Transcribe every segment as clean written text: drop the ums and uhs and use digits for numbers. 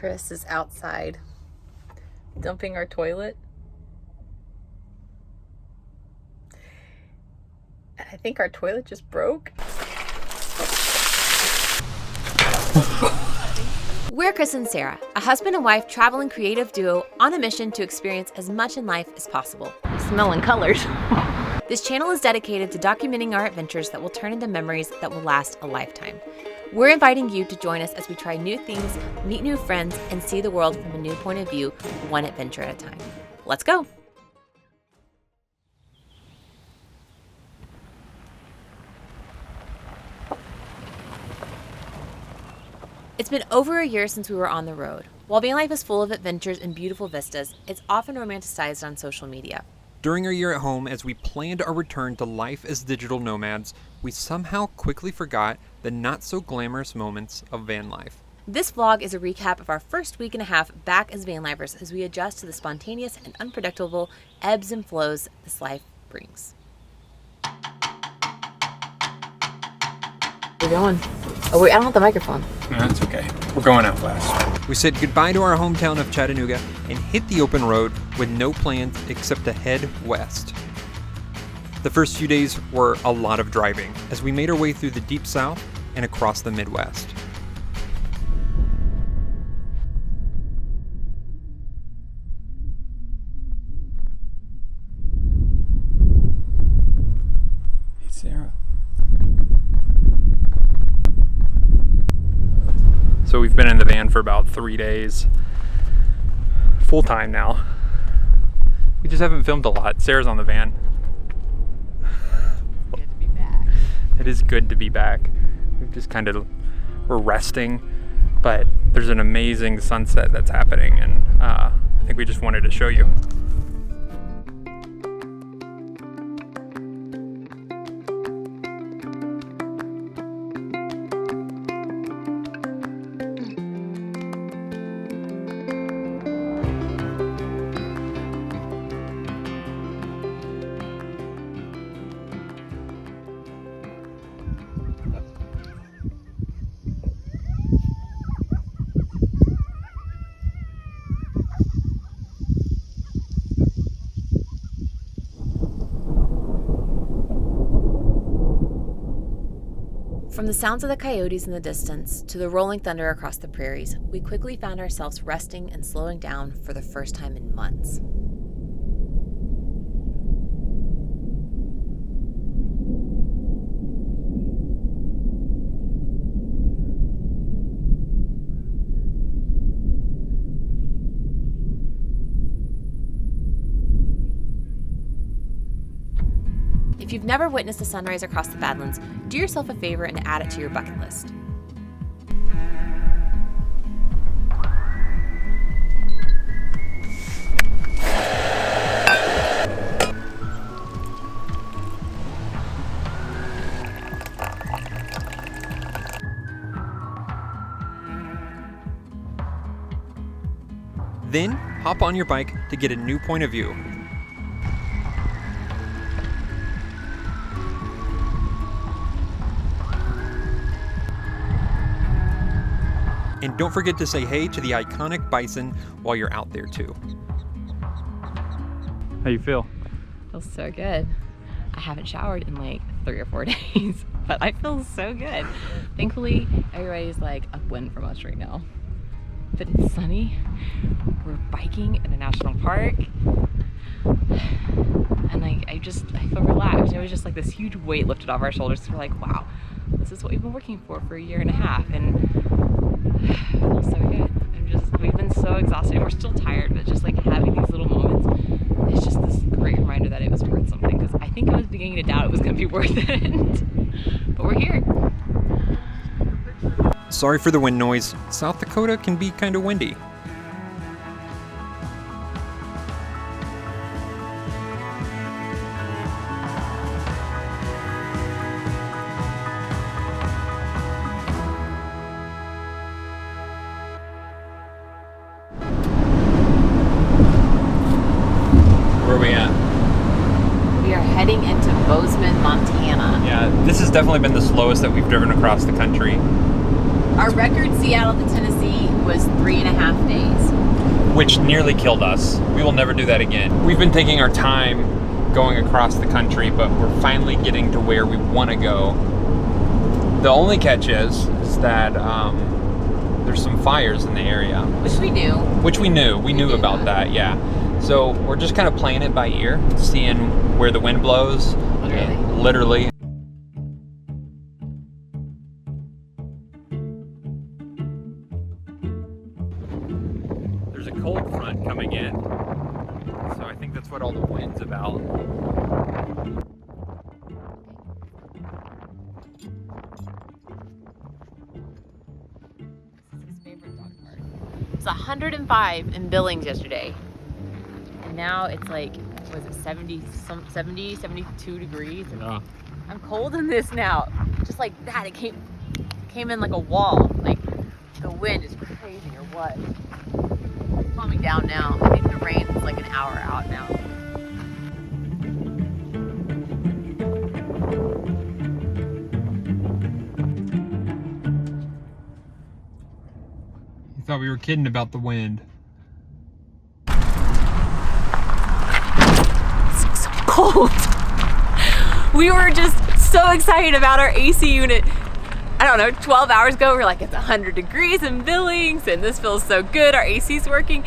Chris is outside dumping our toilet. And I think our toilet just broke. We're Chris and Sarah, a husband and wife traveling creative duo on a mission to experience as much in life as possible. Smelling colors. This channel is dedicated to documenting our adventures that will turn into memories that will last a lifetime. We're inviting you to join us as we try new things, meet new friends, and see the world from a new point of view, one adventure at a time. Let's go! It's been over a year since we were on the road. While van life is full of adventures and beautiful vistas, it's often romanticized on social media. During our year at home, as we planned our return to life as digital nomads, we somehow quickly forgot the not-so-glamorous moments of van life. This vlog is a recap of our first week and a half back as van lifers as we adjust to the spontaneous and unpredictable ebbs and flows this life brings. We're going. Oh wait, I don't have the microphone. No, that's okay. We're going out west. We said goodbye to our hometown of Chattanooga and hit the open road with no plans except to head west. The first few days were a lot of driving as we made our way through the deep south and across the Midwest. Hey, Sarah. So we've been in the van for about 3 days, full time now. We just haven't filmed a lot. Sarah's on the van. Good to be back. It is good to be back. We've just we're resting, but there's an amazing sunset that's happening, and I think we just wanted to show you. From the sounds of the coyotes in the distance to the rolling thunder across the prairies, we quickly found ourselves resting and slowing down for the first time in months. If you've never witnessed a sunrise across the Badlands, do yourself a favor and add it to your bucket list. Then, hop on your bike to get a new point of view. And don't forget to say hey to the iconic Bison while you're out there too. How you feel? Feels so good. I haven't showered in like 3 or 4 days, but I feel so good. Thankfully, everybody's like upwind from us right now. But it's sunny. We're biking in a national park. And like I feel relaxed. It was just like this huge weight lifted off our shoulders. We're like, wow, this is what we've been working for a year and a half. And it feels so good. We've been so exhausted and we're still tired, but just like having these little moments, it's just this great reminder that it was worth something, because I think I was beginning to doubt it was going to be worth it. But we're here. Sorry for the wind noise. South Dakota can be kind of windy. Where are we at? We are heading into Bozeman, Montana. Yeah, this has definitely been the slowest that we've driven across the country. Our record, Seattle to Tennessee, heat was 3.5 days. Which nearly killed us. We will never do that again. We've been taking our time going across the country, but we're finally getting to where we want to go. The only catch is that there's some fires in the area. Which we knew. We knew about that, yeah. So we're just kind of playing it by ear, seeing where the wind blows. Literally. There's a cold front coming in, so I think that's what all the wind's about. It was 105 in Billings yesterday. And now it's like, was it 70, 72 degrees? Yeah. I'm cold in this now. Just like that, it came in like a wall. Like the wind is crazy or what? It's calming down now. I think the rain is like an hour out now. You thought we were kidding about the wind. It's so cold. We were just so excited about our AC unit. I don't know, 12 hours ago, we were like, it's 100 degrees in Billings and this feels so good, our AC's working.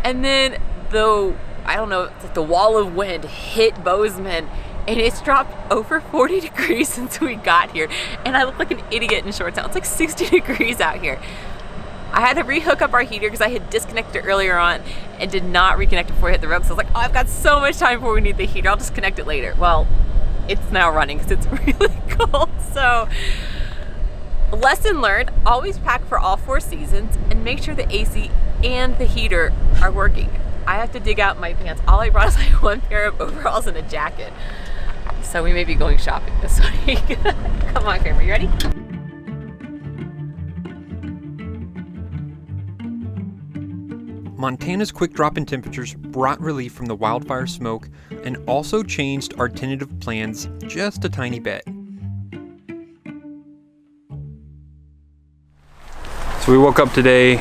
And then I don't know, it's like the wall of wind hit Bozeman and it's dropped over 40 degrees since we got here. And I look like an idiot in shorts now. It's like 60 degrees out here. I had to re-hook up our heater because I had disconnected it earlier on and did not reconnect it before I hit the road. So I was like, oh, I've got so much time before we need the heater. I'll just connect it later. Well, it's now running because it's really cold. So lesson learned, always pack for all 4 seasons and make sure the AC and the heater are working. I have to dig out my pants. All I brought is like 1 pair of overalls and a jacket. So we may be going shopping this week. Come on, Kramer, you ready? Montana's quick drop in temperatures brought relief from the wildfire smoke and also changed our tentative plans just a tiny bit. So we woke up today,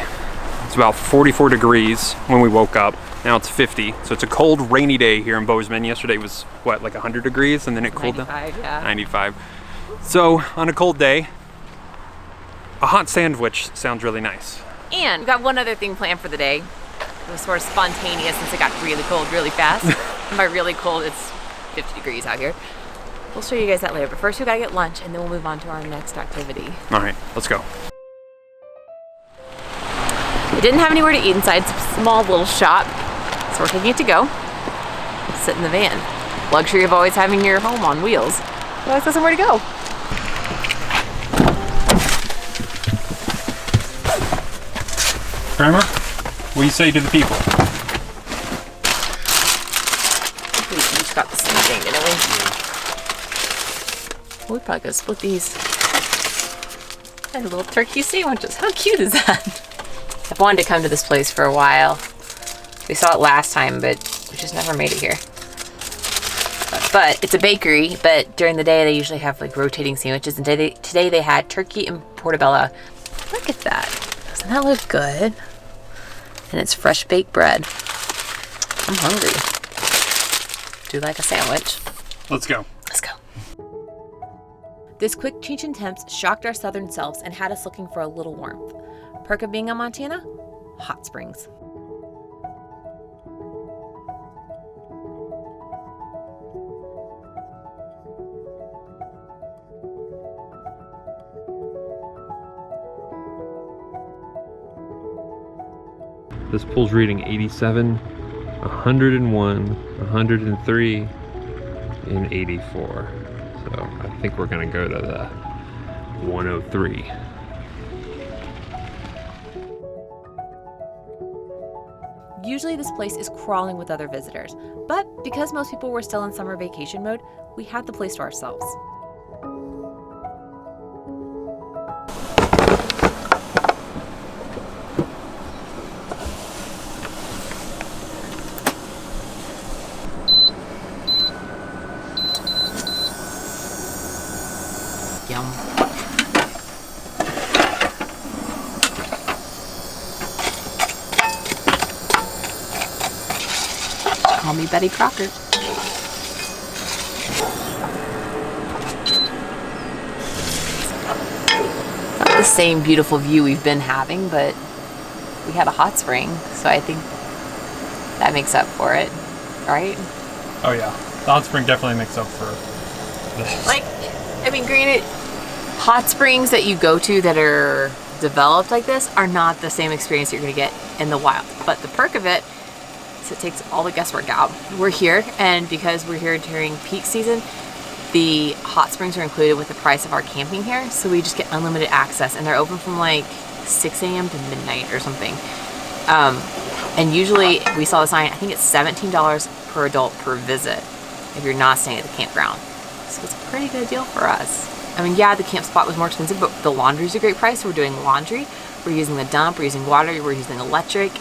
it's about 44 degrees when we woke up. Now it's 50, so it's a cold, rainy day here in Bozeman. Yesterday was, what, like 100 degrees, and then it cooled 95, down? yeah. 95. So, on a cold day, a hot sandwich sounds really nice. And we've got one other thing planned for the day. It was sort of spontaneous since it got really cold really fast. And by really cold, it's 50 degrees out here. We'll show you guys that later, but first we gotta get lunch and then we'll move on to our next activity. All right, let's go. We didn't have anywhere to eat inside, it's a small little shop, so we're taking it to go. Let's sit in the van. Luxury of always having your home on wheels. You always got somewhere to go. Kramer, what do you say to the people? We each got the same thing, didn't we? We probably could split these. And little turkey sandwiches. How cute is that? I've wanted to come to this place for a while. We saw it last time, but we just never made it here. But it's a bakery, but during the day they usually have like rotating sandwiches, and today they had turkey and portobello. Look at that. Doesn't that look good? And it's fresh baked bread. I'm hungry. Do you like a sandwich? Let's go. Let's go. This quick change in temps shocked our southern selves and had us looking for a little warmth. Perk of being in Montana? Hot springs. This pool's reading 87, 101, 103, and 84. So I think we're gonna go to the 103. Usually this place is crawling with other visitors, but because most people were still in summer vacation mode, we had the place to ourselves. Yum. Call me Betty Crocker. Not the same beautiful view we've been having, but we had a hot spring, so I think that makes up for it, right? Oh yeah, the hot spring definitely makes up for this. Like, I mean, granted, hot springs that you go to that are developed like this are not the same experience you're gonna get in the wild. But the perk of it is it takes all the guesswork out. We're here, and because we're here during peak season, the hot springs are included with the price of our camping here, so we just get unlimited access, and they're open from like 6 a.m. to midnight or something. And usually we saw the sign, I think it's $17 per adult per visit if you're not staying at the campground. So it's a pretty good deal for us. I mean, yeah, the camp spot was more expensive, but the laundry's a great price. We're doing laundry, we're using the dump, we're using water, we're using electric,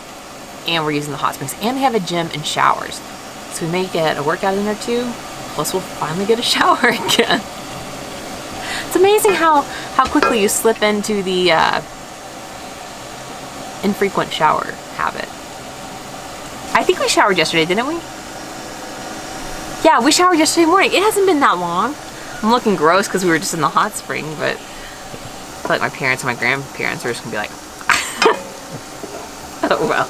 and we're using the hot springs. And they have a gym and showers. So we may get a workout in there too, plus we'll finally get a shower again. It's amazing how quickly you slip into the infrequent shower habit. I think we showered yesterday, didn't we? Yeah, we showered yesterday morning. It hasn't been that long. I'm looking gross because we were just in the hot spring, but I feel like my parents and my grandparents are just gonna be like, oh well.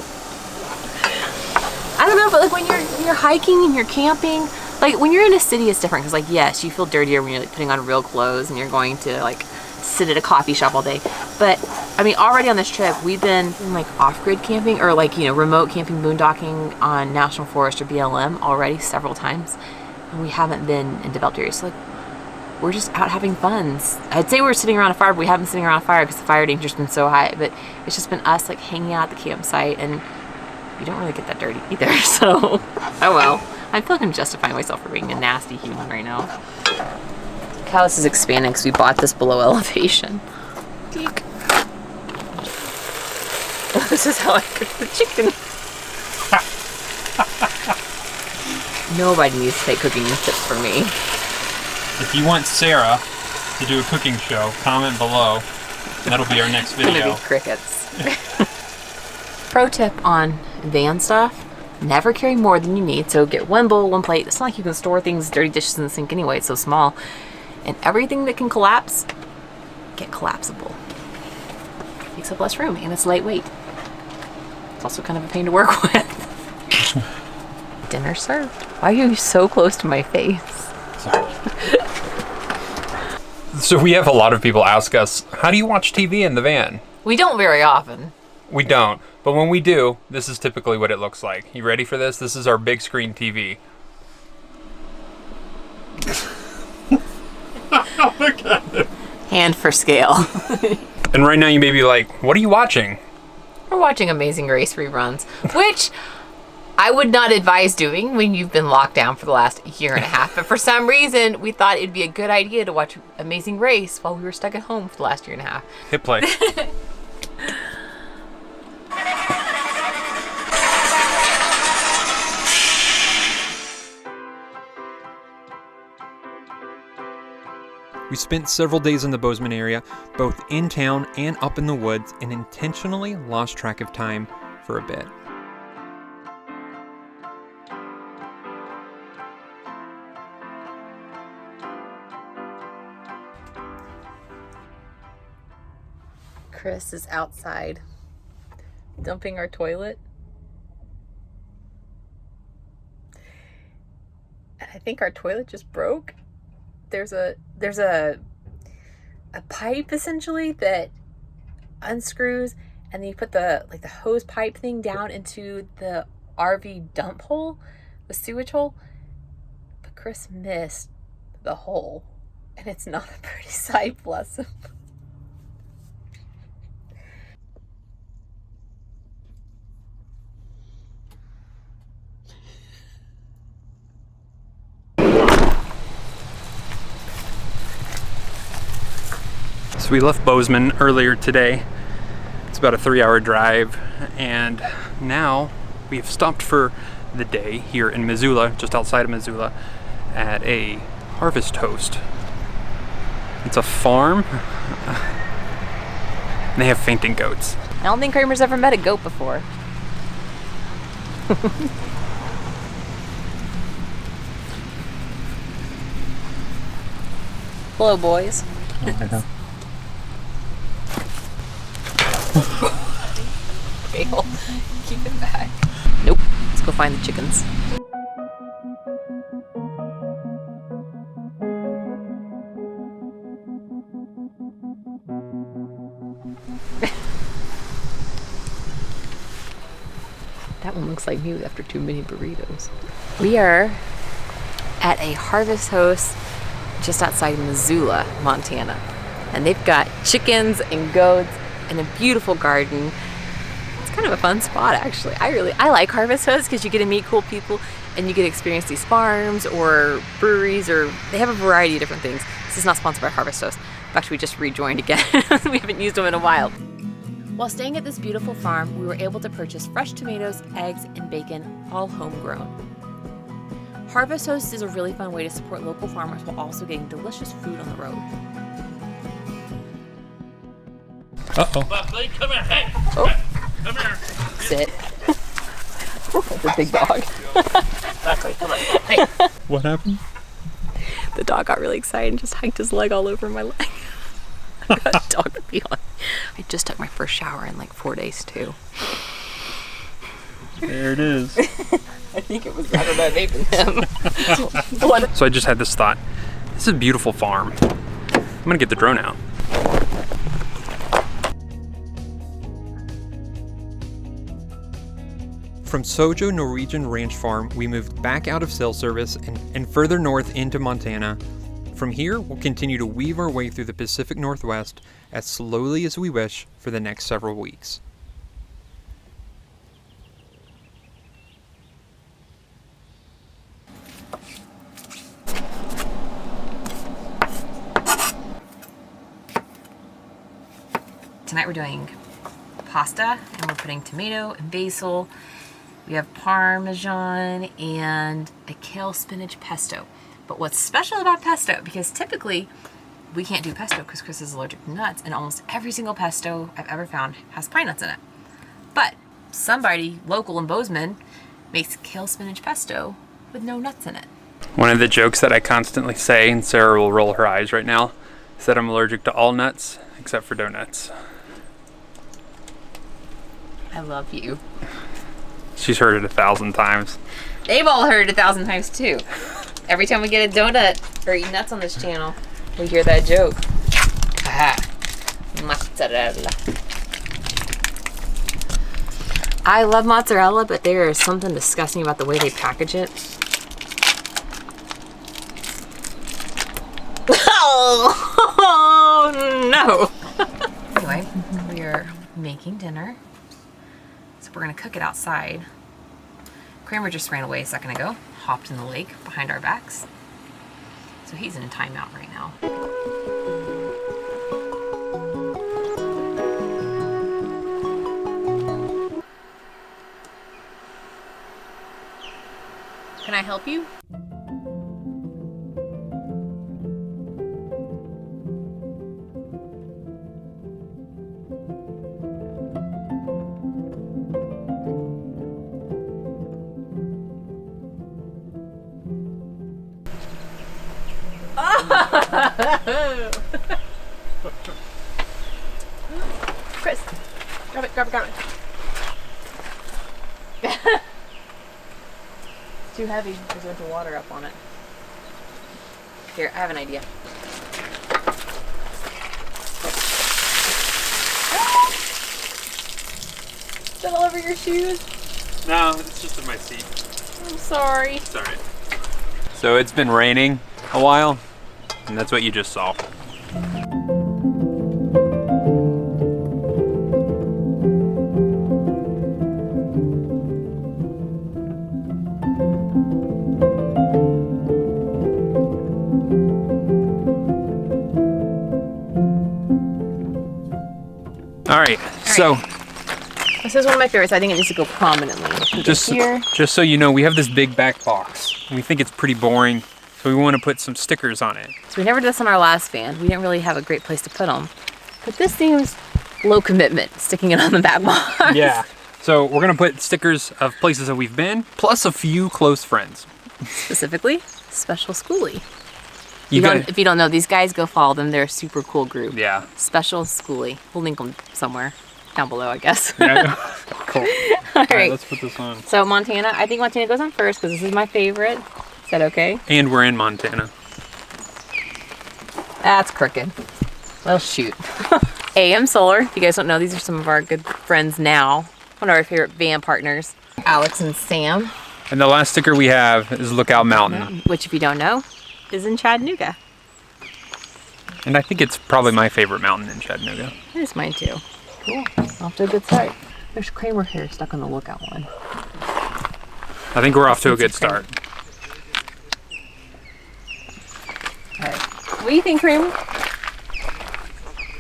I don't know, but like when you're hiking and you're camping, like when you're in a city, it's different because like yes, you feel dirtier when you're like putting on real clothes and you're going to like sit at a coffee shop all day. But I mean, already on this trip, we've been like off-grid camping or like, you know, remote camping, boondocking on National Forest or BLM already several times. And we haven't been in developed areas. So like, we're just out having fun. I'd say we're sitting around a fire, but we haven't been sitting around a fire because the fire danger's been so high. But it's just been us like hanging out at the campsite, and you don't really get that dirty either. So, oh well. I feel like I'm justifying myself for being a nasty human right now. Look how this is expanding because we bought this below elevation. Eek. This is how I cook the chicken. Nobody needs to take cooking tips from me. If you want Sarah to do a cooking show, comment below. That'll be our next video. It's gonna be crickets. Pro tip on van stuff: never carry more than you need. So get one bowl, one plate. It's not like you can store things, dirty dishes in the sink anyway. It's so small. And everything that can collapse, get collapsible. Takes up less room and it's lightweight. It's also kind of a pain to work with. Dinner served. Why are you so close to my face? Sorry. So we have a lot of people ask us, how do you watch TV in the van? We don't very often. We don't, but when we do, this is typically what it looks like. You ready for this? This is our big screen TV. Look at it. Hand for scale. And right now you may be like, what are you watching? We're watching Amazing Race reruns, which I would not advise doing when you've been locked down for the last year and a half. But for some reason, we thought it'd be a good idea to watch Amazing Race while we were stuck at home for the last year and a half. Hit play. We spent several days in the Bozeman area, both in town and up in the woods, and intentionally lost track of time for a bit. Chris is outside dumping our toilet. And I think our toilet just broke. There's a pipe essentially that unscrews, and then you put the hose pipe thing down into the RV dump hole, the sewage hole. But Chris missed the hole, and it's not a pretty sight, bless him. So we left Bozeman earlier today. It's about a 3-hour drive, and now we have stopped for the day here in Missoula, just outside of Missoula, at a harvest host. It's a farm, and they have fainting goats. I don't think Kramer's ever met a goat before. Hello, boys. I know. Fail. Keep it back. Nope. Let's go find the chickens. That one looks like me after too many burritos. We are at a harvest host just outside Missoula, Montana. And they've got chickens and goats and a beautiful garden. It's kind of a fun spot, actually. I like harvest hosts because you get to meet cool people and you get to experience these farms or breweries, or they have a variety of different things. This is not sponsored by Harvest Host. In fact, we just rejoined again. We haven't used them in a while. While staying at this beautiful farm, we were able to purchase fresh tomatoes, eggs, and bacon, all homegrown. Harvest Host is a really fun way to support local farmers while also getting delicious food on the road. Uh-oh. Buddy, come here. Hey. Oh. Come here. Sit. That's a big dog. Buckley, come on. Hey. What happened? The dog got really excited and just hiked his leg all over my leg. I got a dog to be on. I just took my first shower in like 4 days too. There it is. I think it was, I don't know, it may have been him. So I just had this thought. This is a beautiful farm. I'm gonna get the drone out. From Sojo Norwegian Ranch Farm, we moved back out of cell service and further north into Montana. From here, we'll continue to weave our way through the Pacific Northwest as slowly as we wish for the next several weeks. Tonight we're doing pasta, and we're putting tomato and basil. We have Parmesan and a kale spinach pesto. But what's special about pesto, because typically we can't do pesto because Chris is allergic to nuts, and almost every single pesto I've ever found has pine nuts in it. But somebody local in Bozeman makes kale spinach pesto with no nuts in it. One of the jokes that I constantly say, and Sarah will roll her eyes right now, is that I'm allergic to all nuts except for donuts. I love you. She's heard it 1,000 times. They've all heard it 1,000 times too. Every time we get a donut or eat nuts on this channel, we hear that joke. Aha. Mozzarella. I love mozzarella, but there is something disgusting about the way they package it. Oh no! Anyway, we are making dinner. So we're gonna cook it outside. Kramer just ran away a second ago, hopped in the lake behind our backs. So he's in a timeout right now. Can I help you? Chris, grab it. It's too heavy. There's a bunch of water up on it. Here, I have an idea. Is that all over your shoes? No, it's just in my seat. I'm sorry. It's alright. So it's been raining a while, and that's what you just saw. All right, so this is one of my favorites. I think it needs to go prominently. just so you know, we have this big back box. We think it's pretty boring, so we want to put some stickers on it. So we never did this on our last van. We didn't really have a great place to put them. But this seems low commitment, sticking it on the back box. Yeah. So we're gonna put stickers of places that we've been, plus a few close friends. Specifically, Special Schoolie. If you don't know these guys, go follow them. They're a super cool group. Yeah. Special Schoolie. We'll link them somewhere down below, I guess. Yeah. Cool. All right. Let's put this on. So Montana, I think Montana goes on first because this is my favorite. Is that okay? And we're in Montana. That's crooked. Well, shoot. AM Solar. If you guys don't know, these are some of our good friends now. One of our favorite van partners. Alex and Sam. And the last sticker we have is Lookout Mountain. Which, if you don't know, is in Chattanooga. And I think it's probably my favorite mountain in Chattanooga. It is mine too. Cool. Off to a good start. There's Kramer hair stuck on the Lookout one. I think we're off to a good start. All right. What do you think, Kramer?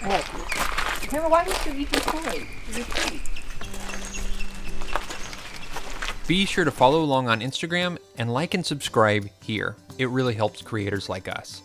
All right. Kramer, why don't you eat this toy? Be sure to follow along on Instagram and like and subscribe here. It really helps creators like us.